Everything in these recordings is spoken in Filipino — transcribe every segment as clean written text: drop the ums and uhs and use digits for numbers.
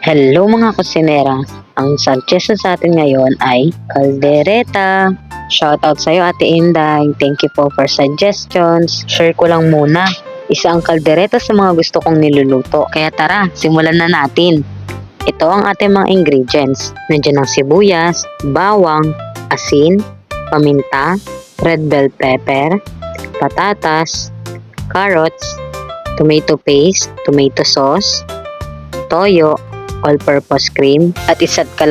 Hello mga kusinera! Ang suggest sa atin ngayon ay kaldereta. Shoutout sa'yo Ate Inday. Thank you po for suggestions. Share ko lang muna. Isa ang kaldereta sa mga gusto kong niluluto. Kaya tara, simulan na natin. Ito ang ating mga ingredients. Nandiyan ang sibuyas, bawang, asin, paminta, red bell pepper, patatas, carrots, tomato paste, tomato sauce, toyo, all-purpose cream, at 1.5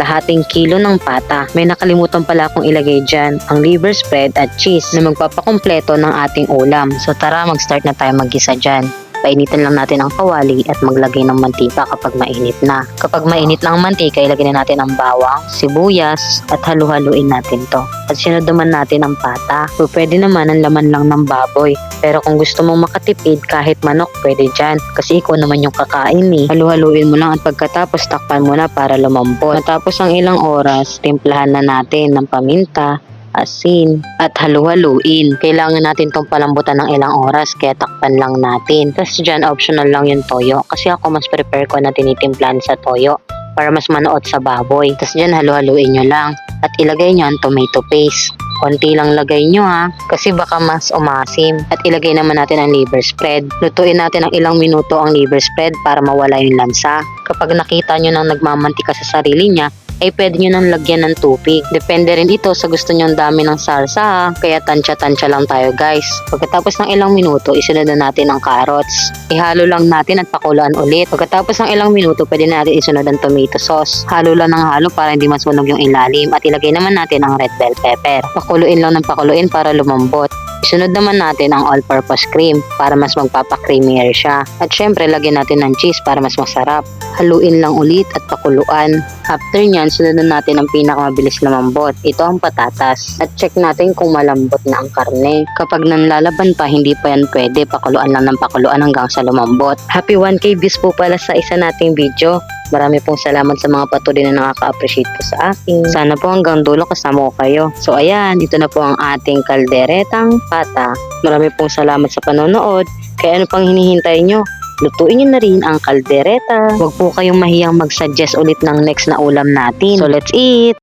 kilo ng pata. May nakalimutan pala akong ilagay dyan, ang liver spread at cheese na magpapakumpleto ng ating ulam. So tara, mag-start na tayo mag-gisa dyan. Painitan lang natin ang kawali at maglagay ng mantika kapag mainit na. Kapag mainit na ang mantika, ilagay na natin ang bawang, sibuyas, at halu-haluin natin to. At sinunod naman natin ang pata. So, pwede naman ang laman lang ng baboy. Pero kung gusto mong makatipid kahit manok, pwede dyan. Kasi ikaw naman yung kakain eh. Halu-haluin mo lang at pagkatapos takpan mo na para lumambot. Matapos ang ilang oras, timplahan na natin ng paminta, asin, at halu-haluin. Kailangan natin tong palambutan ng ilang oras kaya takpan lang natin. Tapos dyan, optional lang yung toyo. Kasi ako mas prepare ko na tinitimplahan sa toyo para mas manuot sa baboy. Tapos dyan, halu-haluin nyo lang. At ilagay nyo ang tomato paste. Konti lang lagay nyo ha, kasi baka mas umasim. At ilagay naman natin ang liver spread. Lutuin natin ng ilang minuto ang liver spread para mawala yung lansa. Kapag nakita nyo nang nagmamantika sa sarili niya, ay pwede nyo nang lagyan ng tubig. Depende rin ito sa gusto nyo ang dami ng salsa ha. Kaya tansya-tansya lang tayo guys. Pagkatapos ng ilang minuto, isunod na natin ang carrots. Ihalo lang natin at pakuluan ulit. Pagkatapos ng ilang minuto, pwede natin isunod ang tomato sauce. Halo lang ng halo para hindi masunog yung ilalim. At ilagay naman natin ang red bell pepper. Pakuluin lang ng pakuluin para lumambot. Isunod naman natin ang all-purpose cream para mas magpapa-creamier siya. At syempre, lagyan natin ng cheese para mas masarap. Haluin lang ulit at pakuluan. After nyan, sunod na natin ang pinakamabilis lumambot. Ito ang patatas. At check natin kung malambot na ang karne. Kapag nanlalaban pa, hindi pa yan pwede. Pakuluan lang ng pakuluan hanggang sa lumambot. Happy 1K views po pala sa isa nating video. Marami pong salamat sa mga patuloy na nakaka-appreciate po sa akin. Sana po hanggang dulo kasama ko kayo. So ayan, dito na po ang ating kalderetang pata. Marami pong salamat sa panonood. Kaya ano pang hinihintay nyo? Lutuin nyo na rin ang kaldereta. Huwag po kayong mahiyang mag-suggest ulit ng next na ulam natin. So let's eat!